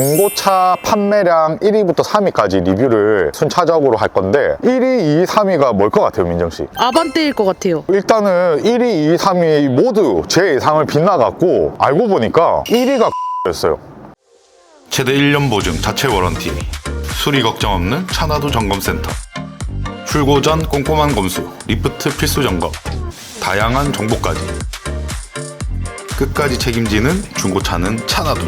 중고차 판매량 1위부터 3위까지 리뷰를 순차적으로 할 건데 1위, 2위, 3위가 뭘 것 같아요, 민정씨? 아반떼일 것 같아요. 일단은 1위, 2위, 3위 모두 제 예상을 빗나갔고 알고 보니까 1위가 였어요. 최대 1년 보증 자체 워런티, 수리 걱정 없는 차나도 점검센터, 출고 전 꼼꼼한 검수, 리프트 필수 점검, 다양한 정보까지 끝까지 책임지는 중고차는 차나도.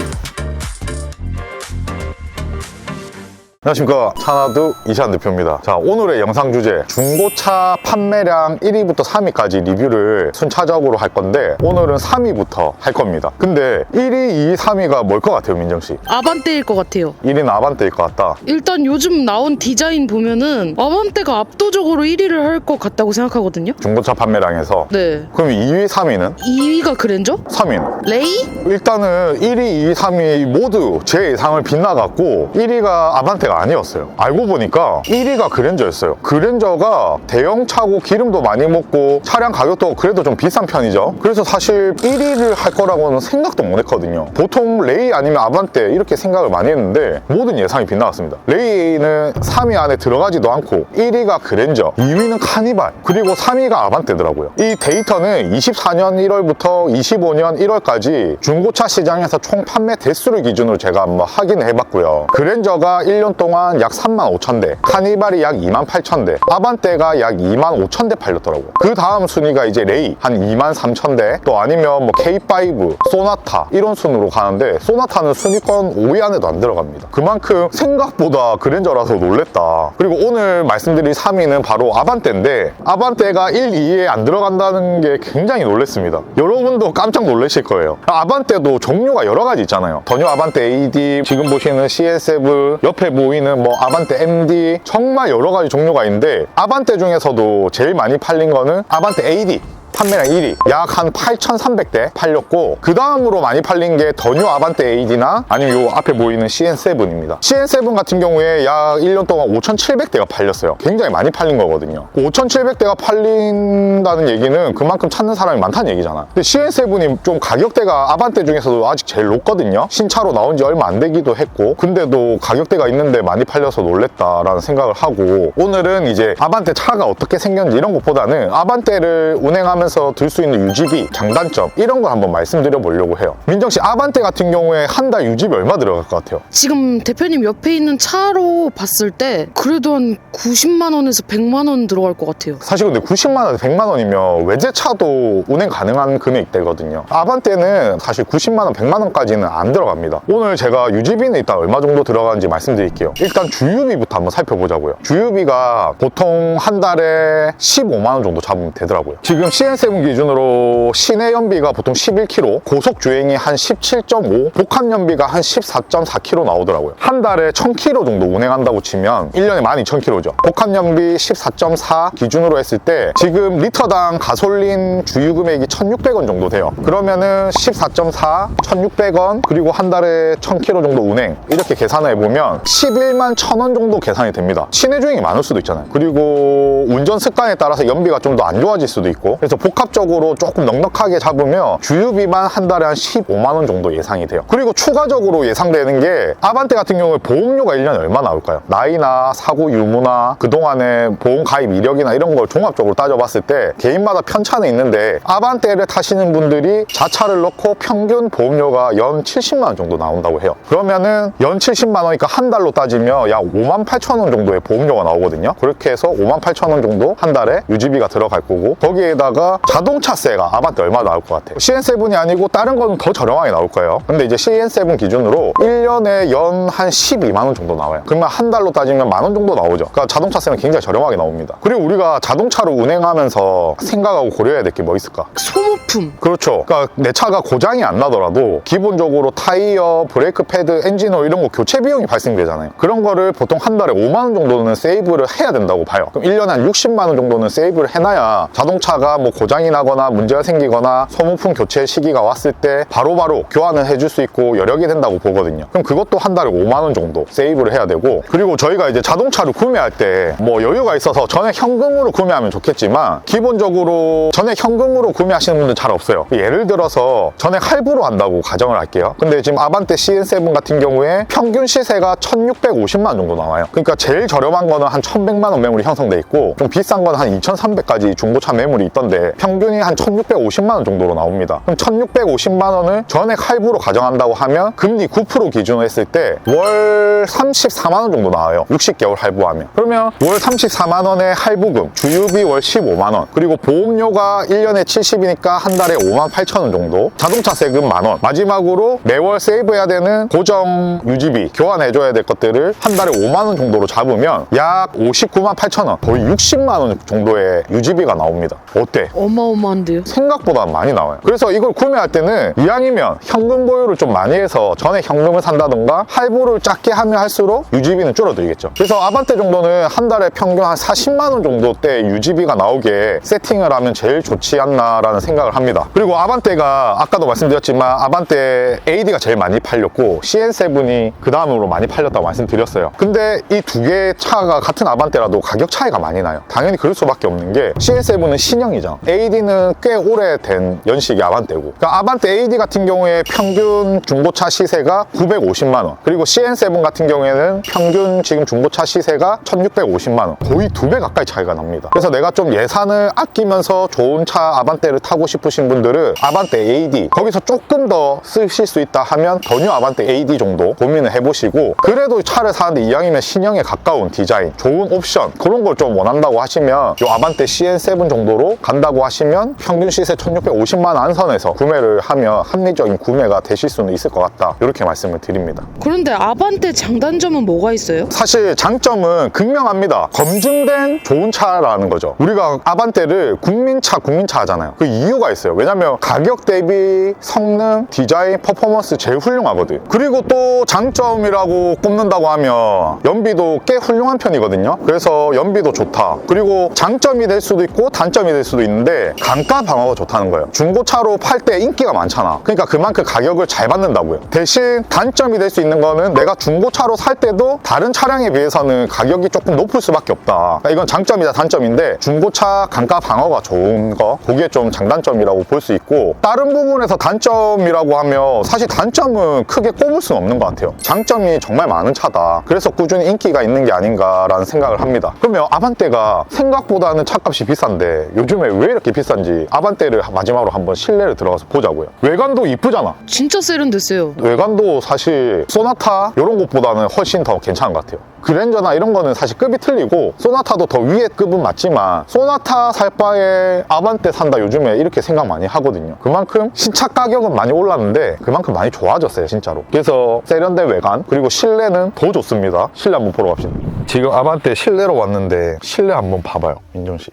안녕하십니까, 차나두 이시안 대표입니다. 자, 오늘의 영상 주제 중고차 판매량 1위부터 3위까지 리뷰를 순차적으로 할 건데 오늘은 3위부터 할 겁니다. 근데 1위, 2위, 3위가 뭘 것 같아요, 민정씨? 아반떼일 것 같아요. 1위는 아반떼일 것 같다. 일단 요즘 나온 디자인 보면은 아반떼가 압도적으로 1위를 할 것 같다고 생각하거든요. 중고차 판매량에서. 네. 그럼 2위, 3위는? 2위가 그랜저? 3위는? 레이? 일단은 1위, 2위, 3위 모두 제 예상을 빗나갔고 1위가 아반떼가 아니었어요. 알고 보니까 1위가 그랜저였어요. 그랜저가 대형차고 기름도 많이 먹고 차량 가격도 그래도 좀 비싼 편이죠. 그래서 사실 1위를 할 거라고는 생각도 못 했거든요. 보통 레이 아니면 아반떼 이렇게 생각을 많이 했는데 모든 예상이 빗나갔습니다. 레이는 3위 안에 들어가지도 않고 1위가 그랜저, 2위는 카니발, 그리고 3위가 아반떼더라고요. 이 데이터는 24년 1월부터 25년 1월까지 중고차 시장에서 총 판매 대수를 기준으로 제가 한번 확인을 해봤고요. 그랜저가 1년 동안 약 35,000대, 카니발이 약 28,000대, 아반떼가 약 25,000대 팔렸더라고요. 그 다음 순위가 이제 레이 한 23,000대, 또 아니면 뭐 K5, 소나타 이런 순으로 가는데 소나타는 순위권 5위 안에도 안 들어갑니다. 그만큼 생각보다 그랜저라서 놀랬다. 그리고 오늘 말씀드릴 3위는 바로 아반떼인데 아반떼가 1, 2위에 안 들어간다는 게 굉장히 놀랬습니다. 여러분도 깜짝 놀라실 거예요. 아반떼도 종류가 여러 가지 있잖아요. 더뉴 아반떼 AD, 지금 보시는 CN7, 옆에 보이는 뭐 아반떼 MD, 정말 여러 가지 종류가 있는데 아반떼 중에서도 제일 많이 팔린 거는 아반떼 AD. 판매량 1위, 약 한 8,300대 팔렸고 그 다음으로 많이 팔린 게 더뉴 아반떼 AD나 아니면 요 앞에 보이는 CN7입니다. CN7 같은 경우에 약 1년 동안 5,700대가 팔렸어요. 굉장히 많이 팔린 거거든요. 5,700대가 팔린다는 얘기는 그만큼 찾는 사람이 많다는 얘기잖아. 근데 CN7이 좀 가격대가 아반떼 중에서도 아직 제일 높거든요. 신차로 나온 지 얼마 안 되기도 했고 근데도 가격대가 있는데 많이 팔려서 놀랬다라는 생각을 하고 오늘은 이제 아반떼 차가 어떻게 생겼는지 이런 것보다는 아반떼를 운행하면서 들 수 있는 유지비, 장단점 이런 걸 한번 말씀드려 보려고 해요. 민정씨, 아반떼 같은 경우에 한 달 유지비 얼마 들어갈 것 같아요? 지금 대표님 옆에 있는 차로 봤을 때 그래도 한 90만 원에서 100만 원 들어갈 것 같아요. 사실 근데 90만 원에서 100만 원이면 외제차도 운행 가능한 금액대거든요. 아반떼는 사실 90만 원, 100만 원까지는 안 들어갑니다. 오늘 제가 유지비는 일단 얼마 정도 들어가는지 말씀드릴게요. 일단 주유비부터 한번 살펴보자고요. 주유비가 보통 한 달에 15만 원 정도 잡으면 되더라고요. 지금 CN7 기준으로 시내 연비가 보통 11km, 고속 주행이 한 17.5, 복합 연비가 한 14.4km 나오더라고요. 한 달에 1000km 정도 운행한다고 치면 1년에 12,000km죠. 복합 연비 14.4 기준으로 했을 때 지금 리터당 가솔린 주유 금액이 1,600원 정도 돼요. 그러면은 14.4, 1,600원, 그리고 한 달에 1000km 정도 운행 이렇게 계산을 해보면 11만 1,000원 정도 계산이 됩니다. 시내 주행이 많을 수도 있잖아요. 그리고 운전 습관에 따라서 연비가 좀 더 안 좋아질 수도 있고 그래서 복합적으로 조금 넉넉하게 잡으면 주유비만 한 달에 한 15만 원 정도 예상이 돼요. 그리고 추가적으로 예상되는 게 아반떼 같은 경우에 보험료가 1년에 얼마 나올까요? 나이나 사고 유무나 그동안의 보험 가입 이력이나 이런 걸 종합적으로 따져봤을 때 개인마다 편차는 있는데 아반떼를 타시는 분들이 자차를 넣고 평균 보험료가 연 70만 원 정도 나온다고 해요. 그러면은 연 70만 원이니까 한 달로 따지면 약 58,000원 정도의 보험료가 나오거든요. 그렇게 해서 58,000원 정도 한 달에 유지비가 들어갈 거고 거기에다가 자동차세가 아반떼 얼마 나올 것 같아요? CN7이 아니고 다른 거는 더 저렴하게 나올 거예요. 근데 이제 CN7 기준으로 1년에 연 한 12만 원 정도 나와요. 그러면 한 달로 따지면 만 원 정도 나오죠. 그러니까 자동차세는 굉장히 저렴하게 나옵니다. 그리고 우리가 자동차로 운행하면서 생각하고 고려해야 될 게 뭐 있을까? 소모품. 그렇죠. 그러니까 내 차가 고장이 안 나더라도 기본적으로 타이어, 브레이크 패드, 엔진오일 이런 거 교체 비용이 발생되잖아요. 그런 거를 보통 한 달에 5만 원 정도는 세이브를 해야 된다고 봐요. 그럼 1년에 한 60만 원 정도는 세이브를 해놔야 자동차가 뭐 고장이 나거나 문제가 생기거나 소모품 교체 시기가 왔을 때 바로바로 교환을 해줄 수 있고 여력이 된다고 보거든요. 그럼 그것도 한 달에 5만 원 정도 세이브를 해야 되고, 그리고 저희가 이제 자동차를 구매할 때 뭐 여유가 있어서 전액 현금으로 구매하면 좋겠지만 기본적으로 전액 현금으로 구매하시는 분들 잘 없어요. 예를 들어서 전액 할부로 한다고 가정을 할게요. 근데 지금 아반떼 CN7 같은 경우에 평균 시세가 1,650만 원 정도 나와요. 그러니까 제일 저렴한 거는 한 1,100만 원 매물이 형성돼 있고 좀 비싼 건 한 2,300까지 중고차 매물이 있던데 평균이 한 1,650만 원 정도로 나옵니다. 그럼 1,650만 원을 전액 할부로 가정한다고 하면 금리 9% 기준으로 했을 때 월 34만 원 정도 나와요. 60개월 할부하면. 그러면 월 34만 원의 할부금, 주유비 월 15만 원, 그리고 보험료가 1년에 70이니까 한 달에 5만 8천 원 정도, 자동차 세금 만 원, 마지막으로 매월 세이브해야 되는 고정 유지비, 교환해줘야 될 것들을 한 달에 5만 원 정도로 잡으면 약 59만 8천 원, 거의 60만 원 정도의 유지비가 나옵니다. 어때? 어마어마한데요? 생각보다 많이 나와요. 그래서 이걸 구매할 때는 이왕이면 현금 보유를 좀 많이 해서 전액 현금을 산다던가 할부를 작게 하면 할수록 유지비는 줄어들겠죠. 그래서 아반떼 정도는 한 달에 평균 한 40만 원 정도대 유지비가 나오게 세팅을 하면 제일 좋지 않나라는 생각을 합니다. 그리고 아반떼가 아까도 말씀드렸지만 아반떼 AD가 제일 많이 팔렸고 CN7이 그 다음으로 많이 팔렸다고 말씀드렸어요. 근데 이 두 개의 차가 같은 아반떼라도 가격 차이가 많이 나요. 당연히 그럴 수밖에 없는 게 CN7은 신형이잖아. AD는 꽤 오래된 연식의 아반떼고, 그러니까 아반떼 AD 같은 경우에 평균 중고차 시세가 950만 원, 그리고 CN7 같은 경우에는 평균 지금 중고차 시세가 1,650만 원, 거의 2배 가까이 차이가 납니다. 그래서 내가 좀 예산을 아끼면서 좋은 차 아반떼를 타고 싶으신 분들은 아반떼 AD, 거기서 조금 더 쓰실 수 있다 하면 더 뉴 아반떼 AD 정도 고민을 해보시고, 그래도 차를 사는데 이왕이면 신형에 가까운 디자인, 좋은 옵션, 그런 걸 좀 원한다고 하시면 요 아반떼 CN7 정도로 간다고 하시면 평균 시세 1,650만 원 안선에서 구매를 하면 합리적인 구매가 되실 수는 있을 것 같다, 이렇게 말씀을 드립니다. 그런데 아반떼 장단점은 뭐가 있어요? 사실 장점은 극명합니다. 검증된 좋은 차라는 거죠. 우리가 아반떼를 국민차 하잖아요. 그 이유가 있어요. 왜냐면 가격 대비 성능, 디자인, 퍼포먼스 제일 훌륭하거든. 그리고 또 장점이라고 꼽는다고 하면 연비도 꽤 훌륭한 편이거든요. 그래서 연비도 좋다. 그리고 장점이 될 수도 있고 단점이 될 수도 있는데 감가 방어가 좋다는 거예요. 중고차로 팔 때 인기가 많잖아. 그러니까 그만큼 가격을 잘 받는다고요. 대신 단점이 될 수 있는 거는 내가 중고차로 살 때도 다른 차량에 비해서는 가격이 조금 높을 수밖에 없다. 그러니까 이건 장점이자 단점인데 중고차 감가 방어가 좋은 거, 그게 좀 장단점이라고 볼 수 있고, 다른 부분에서 단점이라고 하면 사실 단점은 크게 꼽을 수는 없는 것 같아요. 장점이 정말 많은 차다. 그래서 꾸준히 인기가 있는 게 아닌가라는 생각을 합니다. 그러면 아반떼가 생각보다는 차값이 비싼데 요즘에 왜 이렇게 비싼지 아반떼를 마지막으로 한번 실내를 들어가서 보자고요. 외관도 이쁘잖아. 진짜 세련됐어요. 외관도 사실 소나타 이런 것보다는 훨씬 더 괜찮은 것 같아요. 그랜저나 이런 거는 사실 급이 틀리고 소나타도 더 위에 급은 맞지만 소나타 살 바에 아반떼 산다 요즘에 이렇게 생각 많이 하거든요. 그만큼 신차 가격은 많이 올랐는데 그만큼 많이 좋아졌어요, 진짜로. 그래서 세련된 외관, 그리고 실내는 더 좋습니다. 실내 한번 보러 갑시다. 지금 아반떼 실내로 왔는데 실내 한번 봐봐요, 민정씨.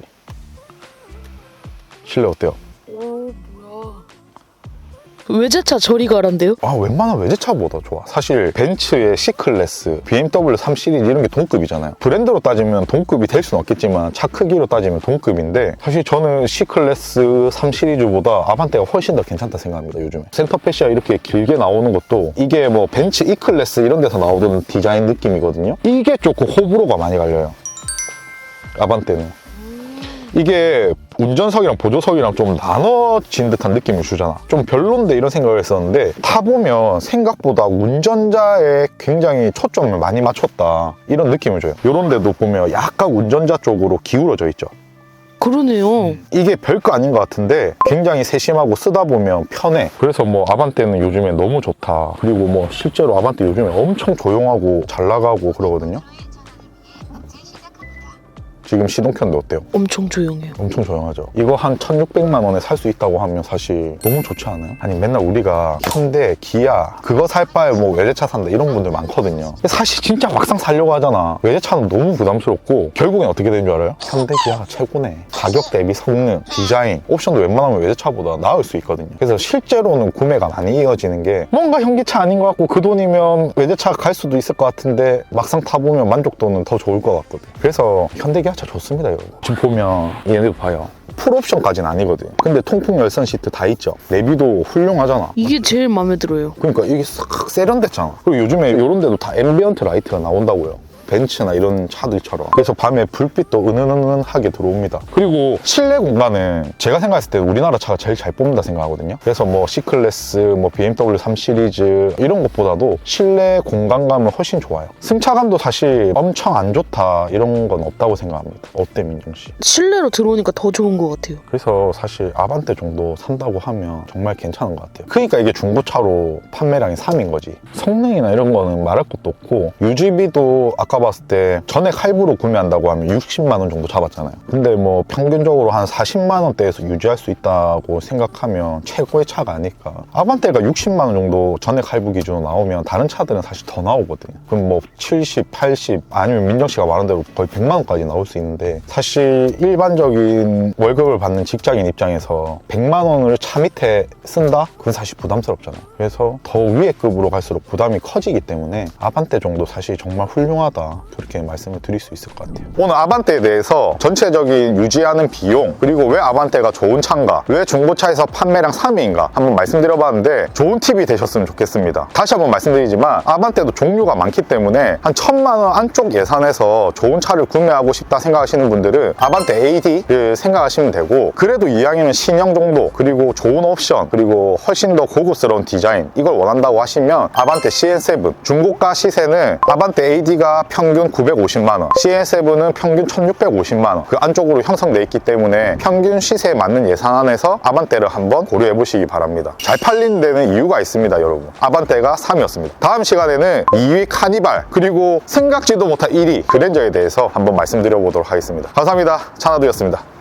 실내 어때요? 외제차 저리 가란데요? 웬만한 외제차보다 좋아. 사실 벤츠의 C클래스, BMW 3 시리즈 이런 게 동급이잖아요. 브랜드로 따지면 동급이 될 수는 없겠지만 차 크기로 따지면 동급인데, 사실 저는 C클래스 3 시리즈보다 아반떼가 훨씬 더 괜찮다 생각합니다, 요즘에. 센터페시아 이렇게 길게 나오는 것도 이게 뭐 벤츠 E클래스 이런 데서 나오던 디자인 느낌이거든요. 이게 조금 호불호가 많이 갈려요, 아반떼는. 이게 운전석이랑 보조석이랑 좀 나눠진 듯한 느낌을 주잖아. 좀 별론데 이런 생각을 했었는데 타보면 생각보다 운전자에 굉장히 초점을 많이 맞췄다, 이런 느낌을 줘요. 이런 데도 보면 약간 운전자 쪽으로 기울어져 있죠. 그러네요. 이게 별거 아닌 것 같은데 굉장히 세심하고 쓰다 보면 편해. 그래서 뭐 아반떼는 요즘에 너무 좋다. 그리고 뭐 실제로 아반떼 요즘에 엄청 조용하고 잘 나가고 그러거든요. 지금 시동 켰는데 어때요? 엄청 조용해요. 엄청 조용하죠. 이거 한 1,600만 원에 살 수 있다고 하면 사실 너무 좋지 않아요? 아니 맨날 우리가 현대, 기아 그거 살 바에 뭐 외제차 산다 이런 분들 많거든요. 근데 사실 진짜 막상 살려고 하잖아. 외제차는 너무 부담스럽고 결국엔 어떻게 되는 줄 알아요? 현대, 기아가 최고네. 가격 대비 성능, 디자인, 옵션도 웬만하면 외제차보다 나을 수 있거든요. 그래서 실제로는 구매가 많이 이어지는 게 뭔가 현기차 아닌 것 같고 그 돈이면 외제차 갈 수도 있을 것 같은데 막상 타보면 만족도는 더 좋을 것 같거든. 그래서 현대, 기아차 좋습니다, 여러분. 지금 보면 얘네도 봐요. 풀옵션까지는 아니거든. 근데 통풍 열선 시트 다 있죠. 내비도 훌륭하잖아. 이게 제일 마음에 들어요. 그러니까 이게 싹 세련됐잖아. 그리고 요즘에 이런 데도 다 앰비언트 라이트가 나온다고요. 벤츠나 이런 차들처럼. 그래서 밤에 불빛도 은은하게 들어옵니다. 그리고 실내 공간은 제가 생각했을 때 우리나라 차가 제일 잘 뽑는다 생각하거든요. 그래서 뭐 C클래스, 뭐 BMW 3 시리즈 이런 것보다도 실내 공간감은 훨씬 좋아요. 승차감도 사실 엄청 안 좋다 이런 건 없다고 생각합니다. 어때, 민정씨? 실내로 들어오니까 더 좋은 것 같아요. 그래서 사실 아반떼 정도 산다고 하면 정말 괜찮은 것 같아요. 그러니까 이게 중고차로 판매량이 3인 거지. 성능이나 이런 거는 말할 것도 없고, 유지비도 아까 봤을 때 전액 할부로 구매한다고 하면 60만 원 정도 잡았잖아요. 근데 뭐 평균적으로 한 40만 원대에서 유지할 수 있다고 생각하면 최고의 차가 아닐까. 아반떼가 60만 원 정도 전액 할부 기준으로 나오면 다른 차들은 사실 더 나오거든요. 그럼 뭐 70, 80 아니면 민정 씨가 말한 대로 거의 100만 원까지 나올 수 있는데, 사실 일반적인 월급을 받는 직장인 입장에서 100만 원을 차 밑에 쓴다? 그건 사실 부담스럽잖아요. 그래서 더 위에 급으로 갈수록 부담이 커지기 때문에 아반떼 정도 사실 정말 훌륭하다, 그렇게 말씀을 드릴 수 있을 것 같아요. 오늘 아반떼에 대해서 전체적인 유지하는 비용, 그리고 왜 아반떼가 좋은 차인가, 왜 중고차에서 판매량 3위인가 한번 말씀드려봤는데 좋은 팁이 되셨으면 좋겠습니다. 다시 한번 말씀드리지만 아반떼도 종류가 많기 때문에 한 1000만 원 안쪽 예산에서 좋은 차를 구매하고 싶다 생각하시는 분들은 아반떼 AD를 생각하시면 되고, 그래도 이왕이면 신형 정도, 그리고 좋은 옵션, 그리고 훨씬 더 고급스러운 디자인, 이걸 원한다고 하시면 아반떼 CN7, 중고가 시세는 아반떼 AD가 평균 950만 원, CN7은 평균 1650만 원, 그 안쪽으로 형성되어 있기 때문에 평균 시세에 맞는 예산안에서 아반떼를 한번 고려해 보시기 바랍니다. 잘 팔리는 데는 이유가 있습니다, 여러분. 아반떼가 3위였습니다. 다음 시간에는 2위 카니발, 그리고 생각지도 못한 1위 그랜저에 대해서 한번 말씀드려 보도록 하겠습니다. 감사합니다. 차나두였습니다.